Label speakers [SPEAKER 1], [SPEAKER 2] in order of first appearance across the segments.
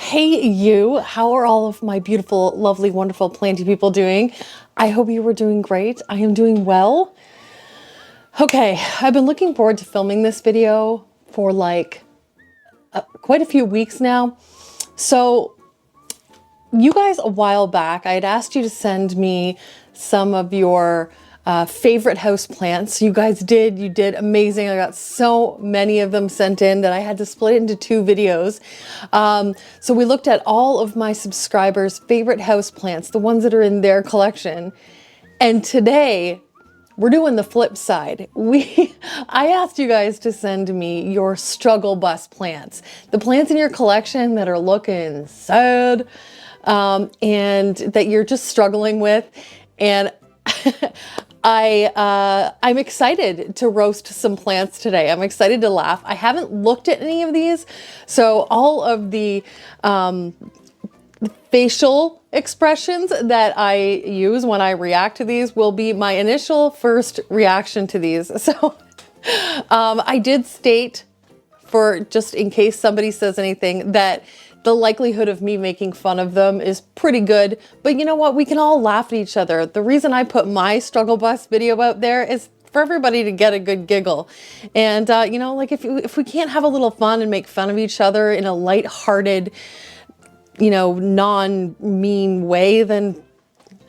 [SPEAKER 1] Hey you, how are all of my beautiful, lovely, wonderful planty people doing? I hope you were doing great. I am doing well. Okay, I've been looking forward to filming this video for like quite a few weeks now. So you guys, a while back, I had asked you to send me some of your favorite house plants. You guys did, you did amazing. I got so many of them sent in that I had to split it into 2 videos. So we looked at all of my subscribers' favorite house plants, the ones that are in their collection. And today we're doing the flip side. I asked you guys to send me your struggle bus plants, the plants in your collection that are looking sad, and that you're just struggling with. And I'm excited to roast some plants today. I'm excited to laugh. I haven't looked at any of these, so all of the facial expressions that I use when I react to these will be my initial first reaction to these. So I did state, for just in case somebody says anything, that the likelihood of me making fun of them is pretty good, but you know what? We can all laugh at each other. The reason I put my struggle bus video out there is for everybody to get a good giggle. And you know, like if we can't have a little fun and make fun of each other in a lighthearted, you know, non-mean way, then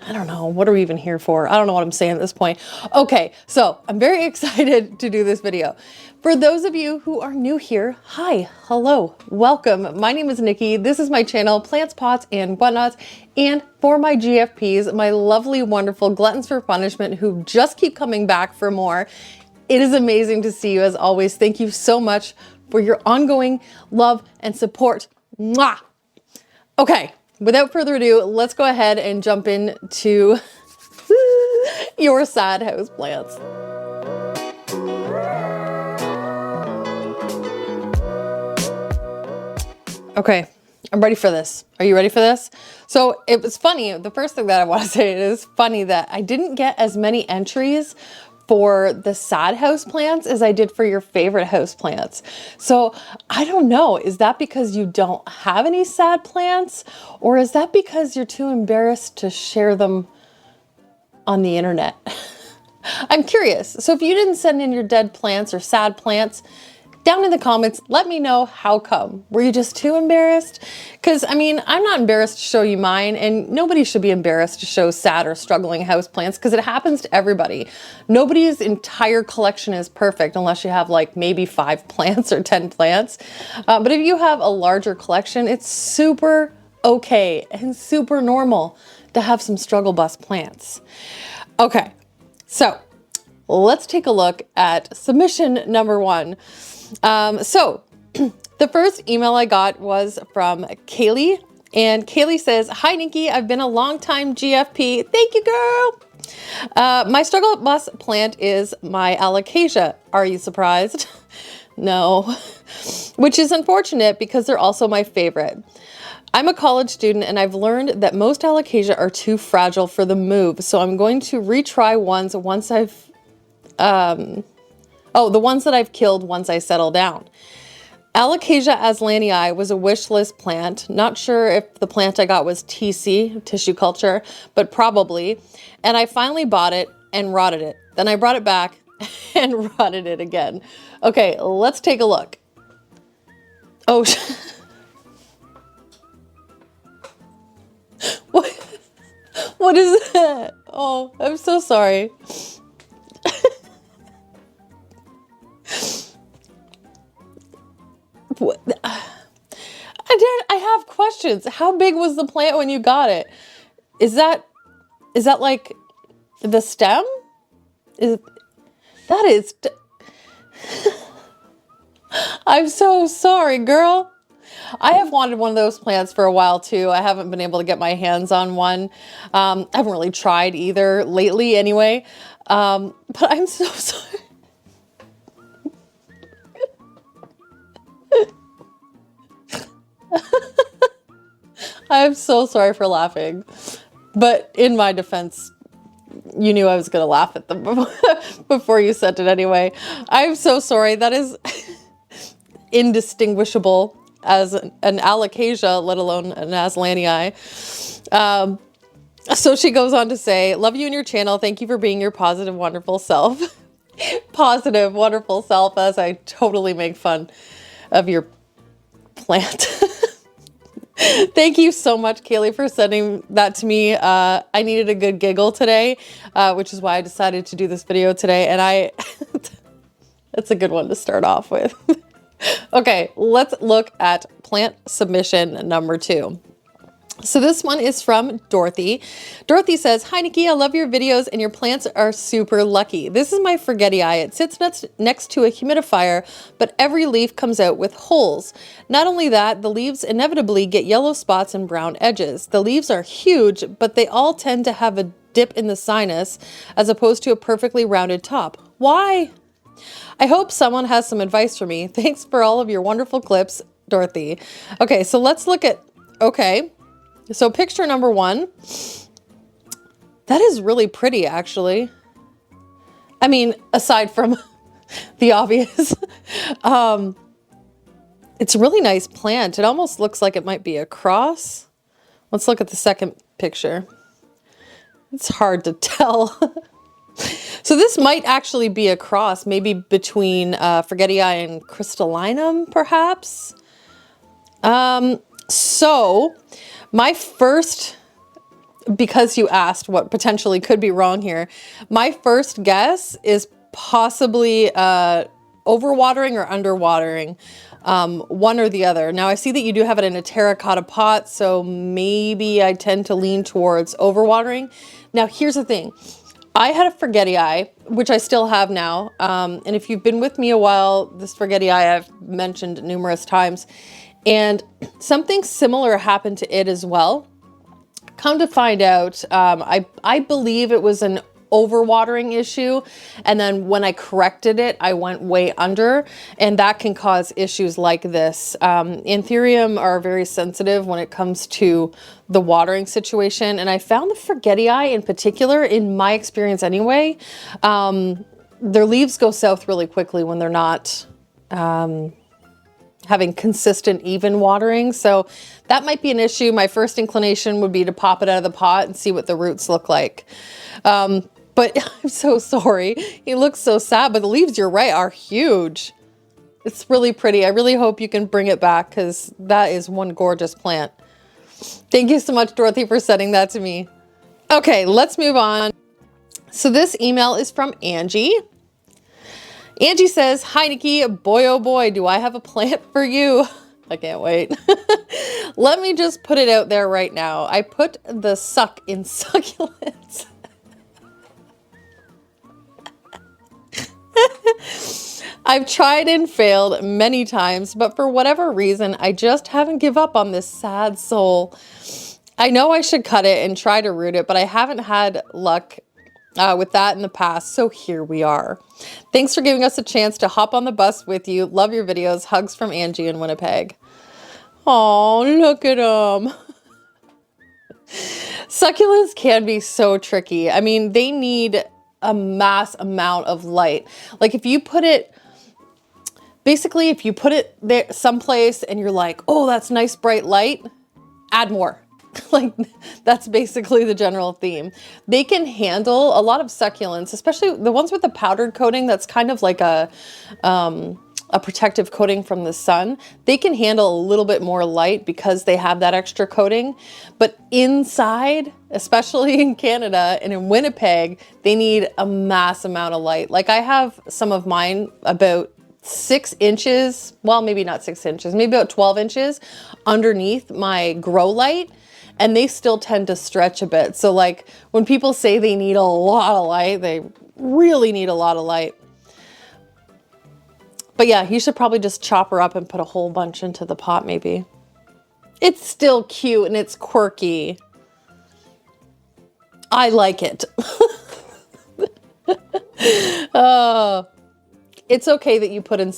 [SPEAKER 1] I don't know, what are we even here for? I don't know what I'm saying at this point. Okay, so I'm very excited to do this video. For those of you who are new here, hi, hello, welcome. My name is Nikki. This is my channel, Plants, Pots, and Whatnots. And for my GFPs, my lovely, wonderful gluttons for punishment who just keep coming back for more, it is amazing to see you as always. Thank you so much for your ongoing love and support. Mwah! Okay, without further ado, let's go ahead and jump into your sad house plants. Okay, I'm ready for this. Are you ready for this? So it was funny. The first thing that I want to say is funny that I didn't get as many entries for the sad house plants as I did for your favorite house plants. So I don't know, is that because you don't have any sad plants, or is that because you're too embarrassed to share them on the internet? I'm curious. So if you didn't send in your dead plants or sad plants, down in the comments, let me know how come. Were you just too embarrassed? Because I mean, I'm not embarrassed to show you mine, and nobody should be embarrassed to show sad or struggling houseplants because it happens to everybody. Nobody's entire collection is perfect unless you have like maybe 5 plants or 10 plants. But if you have a larger collection, it's super okay and super normal to have some struggle bus plants. Okay, so let's take a look at submission number 1. So the first email I got was from Kaylee, and Kaylee says, "Hi Nikki, I've been a long time GFP. Thank you, girl. My struggle bus plant is my Alocasia. Are you surprised?" No, which is unfortunate because they're also my favorite. I'm a college student and I've learned that most Alocasia are too fragile for the move, so I'm going to retry once I've the ones that I've killed once I settle down. Alocasia aslanii was a wish list plant. Not sure if the plant I got was TC, tissue culture, but probably. And I finally bought it and rotted it. Then I brought it back and rotted it again. Okay, let's take a look. Oh, what is that? Oh, I'm so sorry. What? I have questions. How big was the plant when you got it? Is that like the stem? I'm so sorry, girl. I have wanted one of those plants for a while too. I haven't been able to get my hands on one. I haven't really tried either lately anyway. But I'm so sorry. I'm so sorry for laughing, but in my defense, you knew I was going to laugh at them before you sent it anyway. I'm so sorry. That is indistinguishable. as an Alocasia, let alone an Aslanii. So she goes on to say, love you and your channel. Thank you for being your positive, wonderful self. Positive, wonderful self, as I totally make fun of your plant. Thank you so much, Kaylee, for sending that to me. I needed a good giggle today, which is why I decided to do this video today. And it's a good one to start off with. Okay, let's look at plant submission number 2. So this one is from Dorothy. Dorothy says, hi Nicki, I love your videos and your plants are super lucky. This is my forgetii. It sits next to a humidifier, but every leaf comes out with holes. Not only that, the leaves inevitably get yellow spots and brown edges. The leaves are huge, but they all tend to have a dip in the sinus as opposed to a perfectly rounded top. Why? I hope someone has some advice for me. Thanks for all of your wonderful clips, Dorothy. Okay, so let's look at, okay. So picture number 1, that is really pretty, actually. I mean, aside from the obvious, it's a really nice plant. It almost looks like it might be a cross. Let's look at the second picture. It's hard to tell. So this might actually be a cross, maybe between forgetii and crystallinum, perhaps. So my first, because you asked what potentially could be wrong here, my first guess is possibly overwatering or underwatering, one or the other. Now I see that you do have it in a terracotta pot, so maybe I tend to lean towards overwatering. Now here's the thing. I had a forgetii, which I still have now, and if you've been with me a while, this forgetii I've mentioned numerous times. And something similar happened to it as well. Come to find out, I believe it was an overwatering issue. And then when I corrected it, I went way under, and that can cause issues like this. Anthurium are very sensitive when it comes to the watering situation. And I found the forgetii in particular, in my experience anyway, their leaves go south really quickly when they're not, having consistent, even watering. So that might be an issue. My first inclination would be to pop it out of the pot and see what the roots look like. But I'm so sorry. He looks so sad, but the leaves, you're right, are huge. It's really pretty. I really hope you can bring it back because that is one gorgeous plant. Thank you so much, Dorothy, for sending that to me. Okay, let's move on. So this email is from Angie. Angie says, hi Nicki, boy oh boy, do I have a plant for you. I can't wait. Let me just put it out there right now. I put the suck in succulents. I've tried and failed many times, but for whatever reason, I just haven't give up on this sad soul. I know I should cut it and try to root it, but I haven't had luck with that in the past, so here we are. Thanks for giving us a chance to hop on the bus with you. Love your videos. Hugs from Angie in Winnipeg. Oh, look at them. Succulents can be so tricky. I mean, they need a mass amount of light. Like if you put it, basically if you put it there someplace and you're like, oh, that's nice bright light, add more. Like that's basically the general theme. They can handle a lot of succulents, especially the ones with the powdered coating. That's kind of like a protective coating from the sun. They can handle a little bit more light because they have that extra coating. But inside, especially in Canada and in Winnipeg, they need a mass amount of light. Like I have some of mine about 6 inches, well, maybe not 6 inches, maybe about 12 inches underneath my grow light. And they still tend to stretch a bit. So like when people say they need a lot of light, they really need a lot of light. But yeah, you should probably just chop her up and put a whole bunch into the pot maybe. It's still cute and it's quirky. I like it. It's okay that you put in the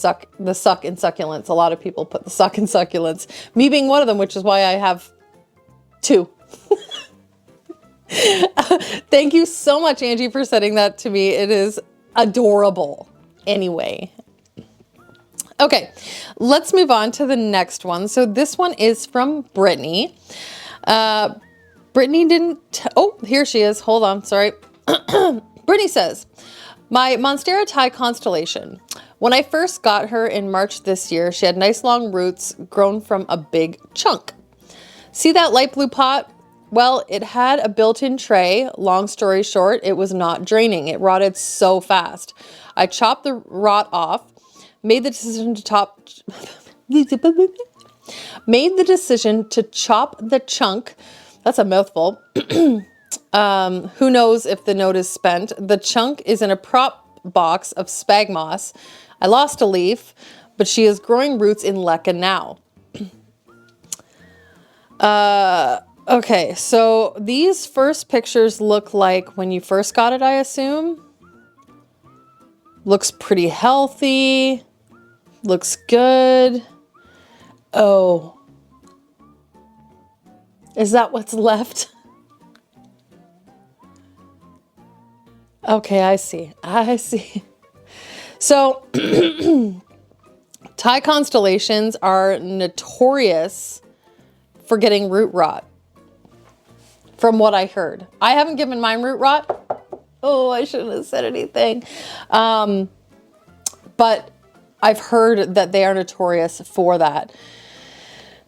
[SPEAKER 1] suck in succulents. A lot of people put the suck in succulents. Me being one of them, which is why I have 2. Thank you so much, Angie, for sending that to me. It is adorable. Anyway, Okay, let's move on to the next one. So this one is from Brittany. Brittany didn't, oh, here she is. Hold on, sorry. Brittany says, my Monstera Thai constellation. When I first got her in March this year, she had nice long roots grown from a big chunk. See that light blue pot? Well, it had a built-in tray. Long story short, it was not draining. It rotted so fast. I chopped the rot off, made the decision to chop the chunk. That's a mouthful. Who knows if the note is spent. The chunk is in a prop box of spag moss. I lost a leaf, but she is growing roots in leca now. Okay, so these first pictures look like when you first got it, I assume. Looks pretty healthy. Looks good. Oh. Is that what's left? Okay, I see. I see. So, Thai constellations are notorious for getting root rot, from what I heard. I haven't given mine root rot. Oh, I shouldn't have said anything. But I've heard that they are notorious for that.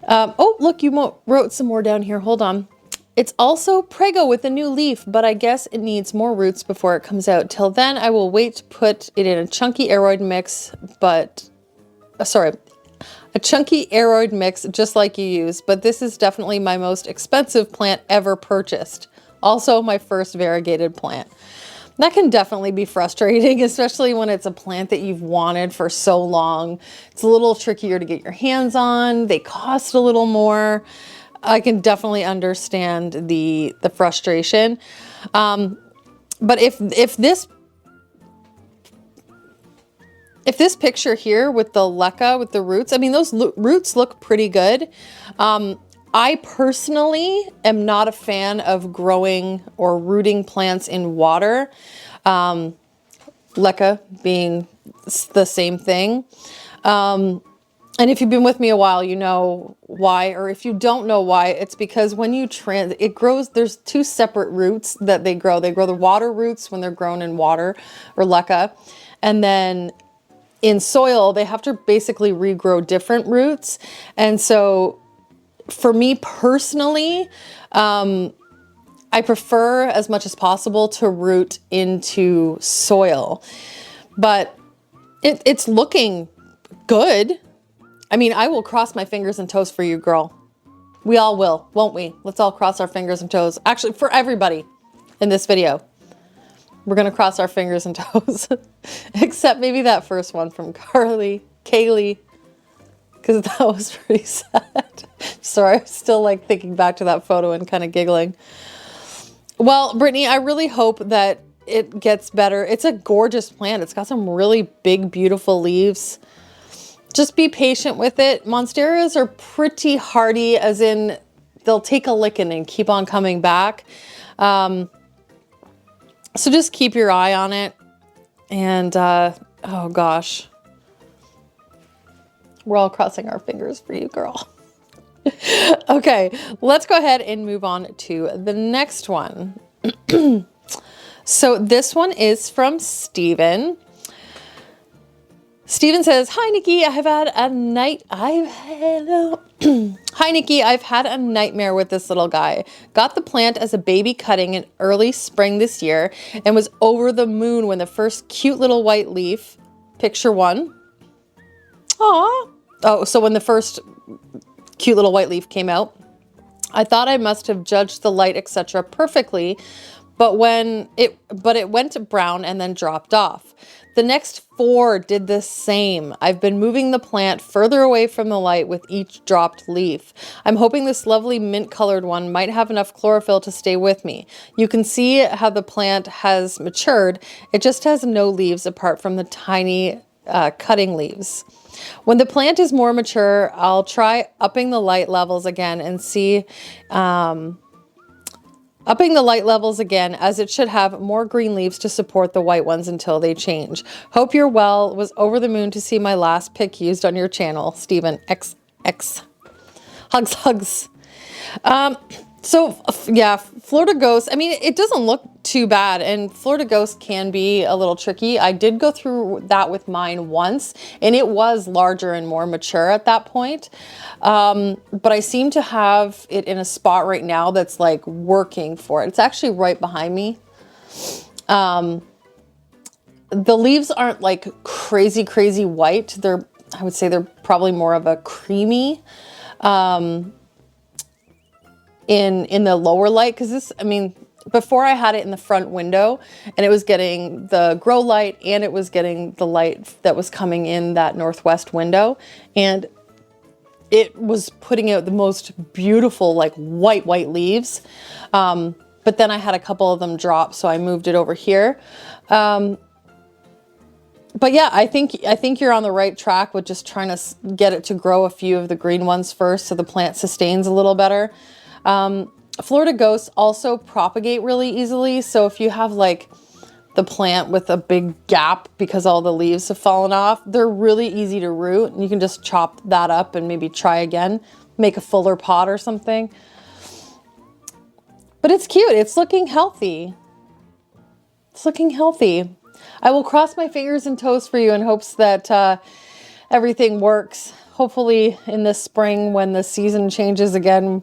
[SPEAKER 1] Oh, look, you wrote some more down here. Hold on. It's also prego with a new leaf, but I guess it needs more roots before it comes out. Till then, I will wait to put it in a chunky aroid mix, a chunky aroid mix just like you use, but this is definitely my most expensive plant ever purchased. Also my first variegated plant. That can definitely be frustrating, especially when it's a plant that you've wanted for so long. It's a little trickier to get your hands on. They cost a little more. I can definitely understand the frustration. But if this picture here with the leca, with the roots, I mean, those roots look pretty good. I personally am not a fan of growing or rooting plants in water. Leca being the same thing. And if you've been with me a while, you know why, or if you don't know why, it's because when you it grows, there's two separate roots that they grow. They grow the water roots when they're grown in water or leca. And then in soil, they have to basically regrow different roots. And so for me personally, I prefer as much as possible to root into soil, but it's looking good. I mean, I will cross my fingers and toes for you, girl. We all will, won't we? Let's all cross our fingers and toes. Actually, for everybody in this video, we're gonna cross our fingers and toes. Except maybe that first one from Kaylee, because that was pretty sad. Sorry, I'm still like thinking back to that photo and kind of giggling. Well, Brittany, I really hope that it gets better. It's a gorgeous plant. It's got some really big, beautiful leaves. Just be patient with it. Monsteras are pretty hardy, as in they'll take a licking and keep on coming back. So just keep your eye on it. And oh gosh, we're all crossing our fingers for you, girl. Okay, let's go ahead and move on to the next one. So this one is from Steven. Steven says, hi, Nikki, Hi, Nikki, I've had a nightmare with this little guy. Got the plant as a baby cutting in early spring this year and was over the moon when the first cute little white leaf, picture one. Aw. Oh, so when the first cute little white leaf came out, I thought I must have judged the light, etc. perfectly, but it went brown and then dropped off. The next 4 did the same. I've been moving the plant further away from the light with each dropped leaf. I'm hoping this lovely mint colored one might have enough chlorophyll to stay with me. You can see how the plant has matured. It just has no leaves apart from the tiny cutting leaves. When the plant is more mature, I'll try upping the light levels again and see Upping the light levels again, as it should have more green leaves to support the white ones until they change. Hope you're well. Was over the moon to see my last pic used on your channel. Stephen, XX. Hugs, hugs. So yeah, Florida Ghost, I mean, it doesn't look too bad, and Florida Ghost can be a little tricky. I did go through that with mine once, and it was larger and more mature at that point. But I seem to have it in a spot right now that's like working for it. It's actually right behind me. The leaves aren't like crazy, crazy white. I would say they're probably more of a creamy, in the lower light, because this, I mean, before I had it in the front window and it was getting the grow light and it was getting the light that was coming in that northwest window, and it was putting out the most beautiful like white leaves. But then I had a couple of them drop, so I moved it over here. But yeah, I think you're on the right track with just trying to get it to grow a few of the green ones first so the plant sustains a little better. Florida Ghosts also propagate really easily. So if you have like the plant with a big gap because all the leaves have fallen off, they're really easy to root, and you can just chop that up and maybe try again, make a fuller pot or something. But it's cute. It's looking healthy. It's looking healthy. I will cross my fingers and toes for you in hopes that everything works. Hopefully in this spring when the season changes again,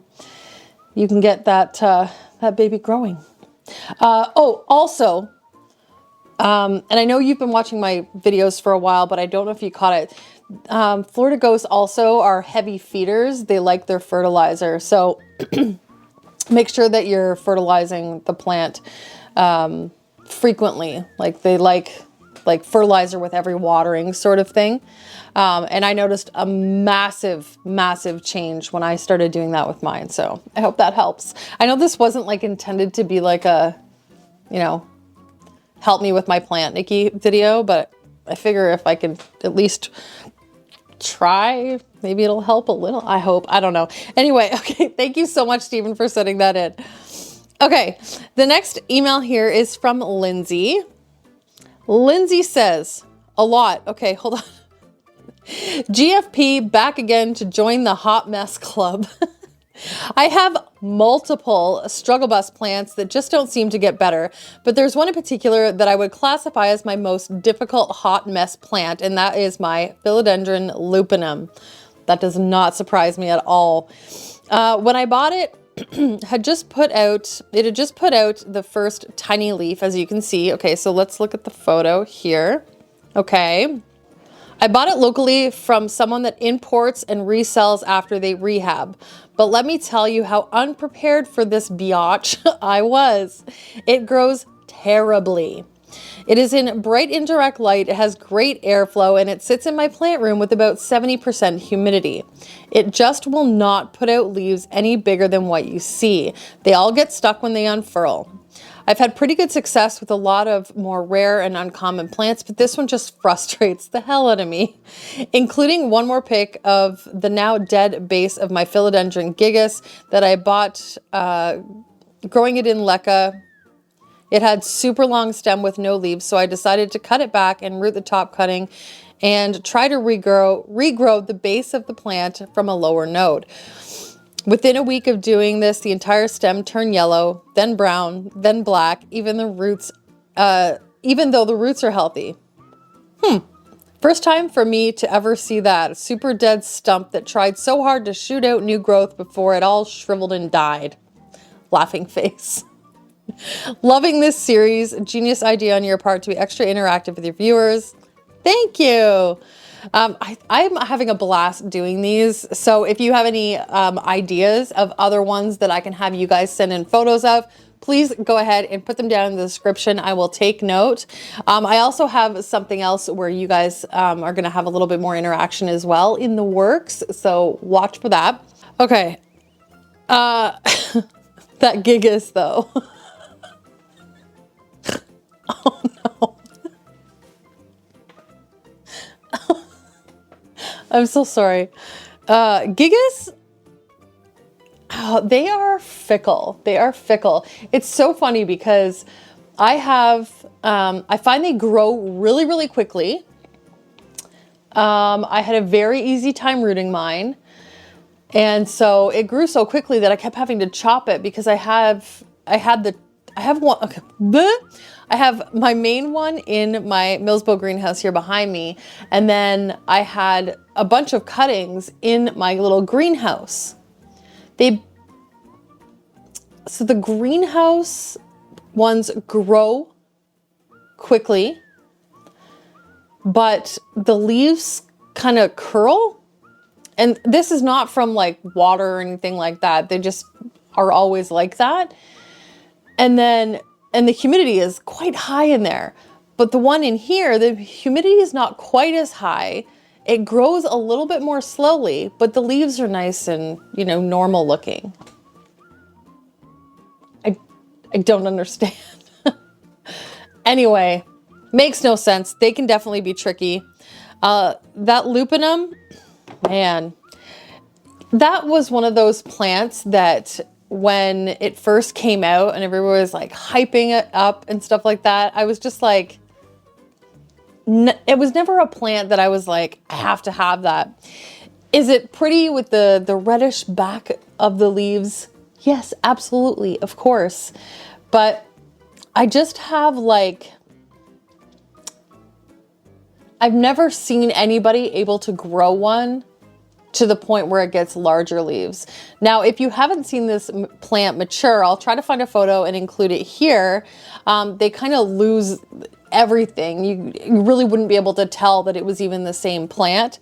[SPEAKER 1] you can get that baby growing. Oh, also, and I know you've been watching my videos for a while, but I don't know if you caught it. Florida Ghosts also are heavy feeders. They like their fertilizer. So make sure that you're fertilizing the plant frequently. Like they like fertilizer with every watering sort of thing. And I noticed a massive, massive change when I started doing that with mine. So I hope that helps. I know this wasn't like intended to be like a, you know, help me with my plant, Nicki video, but I figure if I can at least try, maybe it'll help a little. I hope. I don't know. Anyway, okay. Thank you so much, Stephen, for sending that in. Okay. The next email here is from Lindsay. Lindsay says a lot. Okay, hold on. GFP back again to join the hot mess club. I have multiple struggle bus plants that just don't seem to get better, but there's one in particular that I would classify as my most difficult hot mess plant, and that is my Philodendron lupinum. That does not surprise me at all. When I bought it, it had just put out the first tiny leaf, as you can see. Okay, so let's look at the photo here. Okay. I bought it locally from someone that imports and resells after they rehab. But let me tell you how unprepared for this biatch I was. It grows terribly. It is in bright indirect light, it has great airflow, and it sits in my plant room with about 70% humidity. It just will not put out leaves any bigger than what you see. They all get stuck when they unfurl. I've had pretty good success with a lot of more rare and uncommon plants, but this one just frustrates the hell out of me. Including one more pic of the now dead base of my Philodendron gigas that I bought growing it in leca. It had super long stem with no leaves, so I decided to cut it back and root the top cutting and try to regrow the base of the plant from a lower node. Within a week of doing this, the entire stem turned yellow, then brown, then black, even though the roots are healthy. First time for me to ever see that. A super dead stump that tried so hard to shoot out new growth before it all shriveled and died. Laughing face. Loving this series. Genius idea on your part to be extra interactive with your viewers. Thank you. I'm having a blast doing these. So if you have any ideas of other ones that I can have you guys send in photos of, please go ahead and put them down in the description. I will take note. I also have something else where you guys are going to have a little bit more interaction as well in the works. So watch for that. Okay. That gigas though. Oh no. I'm so sorry. Gigas? Oh, they are fickle. They are fickle. It's so funny because I find they grow really, really quickly. I had a very easy time rooting mine. And so it grew so quickly that I kept having to chop it because I have one, okay, bleh. I have my main one in my Millsbo greenhouse here behind me. And then I had a bunch of cuttings in my little greenhouse. So the greenhouse ones grow quickly, but the leaves kind of curl. And this is not from like water or anything like that. They just are always like that. And the humidity is quite high in there. But the one in here, the humidity is not quite as high. It grows a little bit more slowly, but the leaves are nice and, you know, normal looking. I don't understand. Anyway, makes no sense. They can definitely be tricky. That lupinum, man, that was one of those plants that when it first came out and everyone was like hyping it up and stuff like that, I was just like, it was never a plant that I was like, I have to have that. Is it pretty with the reddish back of the leaves? Yes, absolutely, of course. But I just have like, I've never seen anybody able to grow one to the point where it gets larger leaves. Now, if you haven't seen this plant mature, I'll try to find a photo and include it here. They kind of lose everything. You really wouldn't be able to tell that it was even the same plant.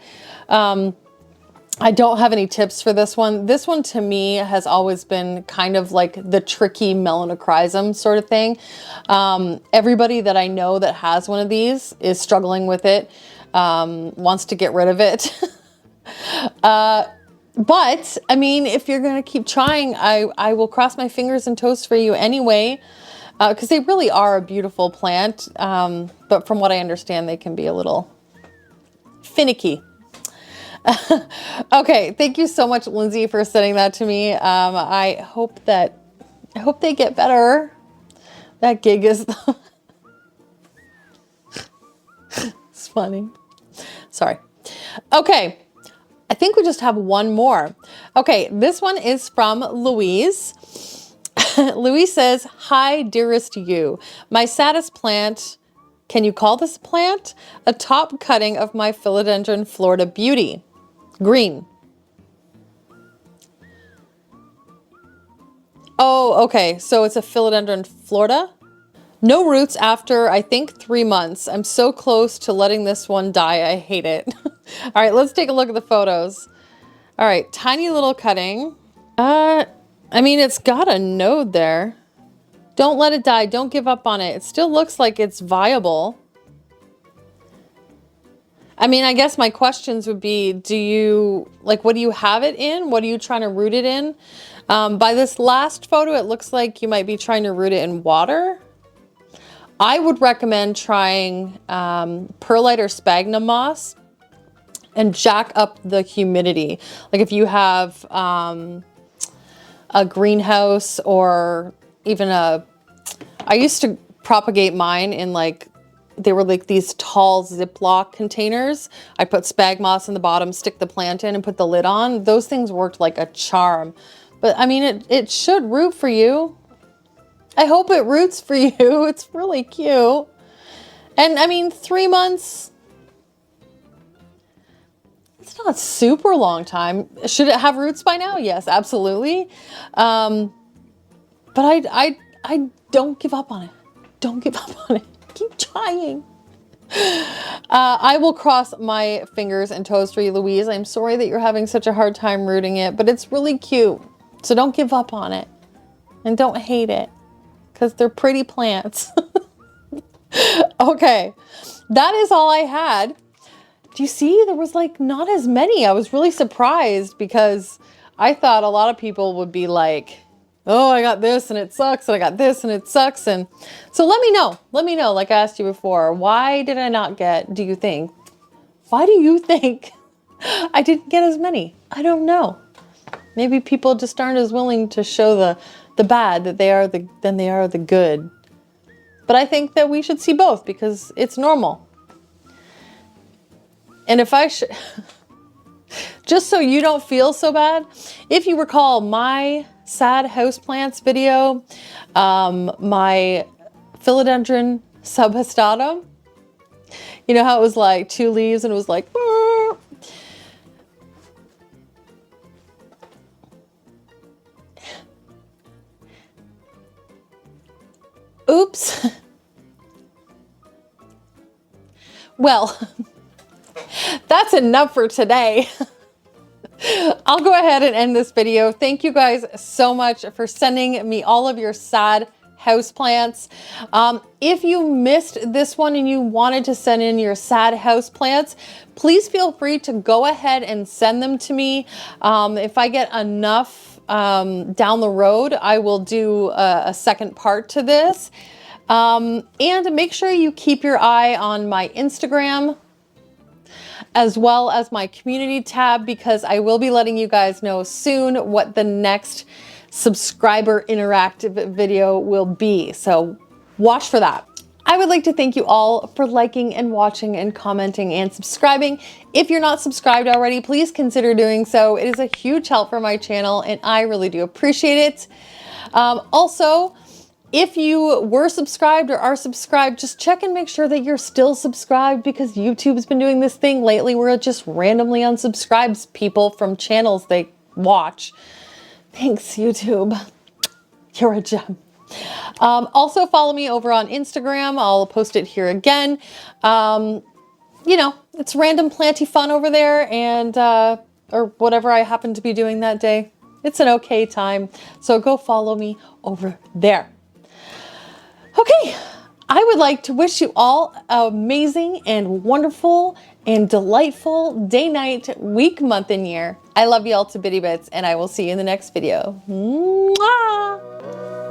[SPEAKER 1] I don't have any tips for this one. This one to me has always been kind of like the tricky melanochrysum sort of thing. Everybody that I know that has one of these is struggling with it, wants to get rid of it. But I mean, if you're going to keep trying, I will cross my fingers and toes for you anyway, because they really are a beautiful plant. But from what I understand, they can be a little finicky. Okay, thank you so much, Lindsay, for sending that to me. I hope they get better. That gig is it's funny. Sorry. Okay, I think we just have one more. Okay, this one is from Louise. Louise says, "Hi, dearest you. My saddest plant, can you call this a plant? A top cutting of my Philodendron Florida Beauty. Green." Oh, okay. So it's a Philodendron Florida. No roots after, I think, 3 months. I'm so close to letting this one die. I hate it. All right, let's take a look at the photos. All right, tiny little cutting. I mean, it's got a node there. Don't let it die. Don't give up on it. It still looks like it's viable. I mean, I guess my questions would be, what do you have it in? What are you trying to root it in? By this last photo, it looks like you might be trying to root it in water. I would recommend trying perlite or sphagnum moss and jack up the humidity. Like if you have a greenhouse or even I used to propagate mine in they were like these tall Ziploc containers. I put spag moss in the bottom, stick the plant in and put the lid on. Those things worked like a charm. But I mean, it should root for you. I hope it roots for you. It's really cute. And I mean, 3 months, it's not a super long time. Should it have roots by now? Yes, absolutely. But I don't give up on it. Don't give up on it. Keep trying. I will cross my fingers and toes for you, Louise. I'm sorry that you're having such a hard time rooting it, but it's really cute. So don't give up on it and don't hate it because they're pretty plants. Okay, that is all I had. Do you see? There was not as many. I was really surprised because I thought a lot of people would be like, oh, I got this and it sucks, and I got this and it sucks. And so let me know, like I asked you before, why did I not get, do you think? Why do you think I didn't get as many? I don't know. Maybe people just aren't as willing to show the bad than they are the good. But I think that we should see both because it's normal. And if I should, just so you don't feel so bad, if you recall my sad houseplants video, my Philodendron subhestatum, you know how it was like 2 leaves and it was like, "Burr." Oops. Well, that's enough for today. I'll go ahead and end this video. Thank you guys so much for sending me all of your sad houseplants. If you missed this one and you wanted to send in your sad houseplants, please feel free to go ahead and send them to me. If I get enough down the road, I will do a second part to this. And make sure you keep your eye on my Instagram as well as my community tab, because I will be letting you guys know soon what the next subscriber interactive video will be. So watch for that. I would like to thank you all for liking and watching and commenting and subscribing. If you're not subscribed already, please consider doing so. It is a huge help for my channel and I really do appreciate it. Also, if you were subscribed or are subscribed, just check and make sure that you're still subscribed, because YouTube's been doing this thing lately where it just randomly unsubscribes people from channels they watch. Thanks, YouTube. You're a gem. Also follow me over on Instagram. I'll post it here again. You know, it's random planty fun over there, and or whatever I happen to be doing that day. It's an okay time. So go follow me over there. Okay, I would like to wish you all amazing and wonderful and delightful day, night, week, month, and year. I love you all to bitty bits, and I will see you in the next video. Mwah!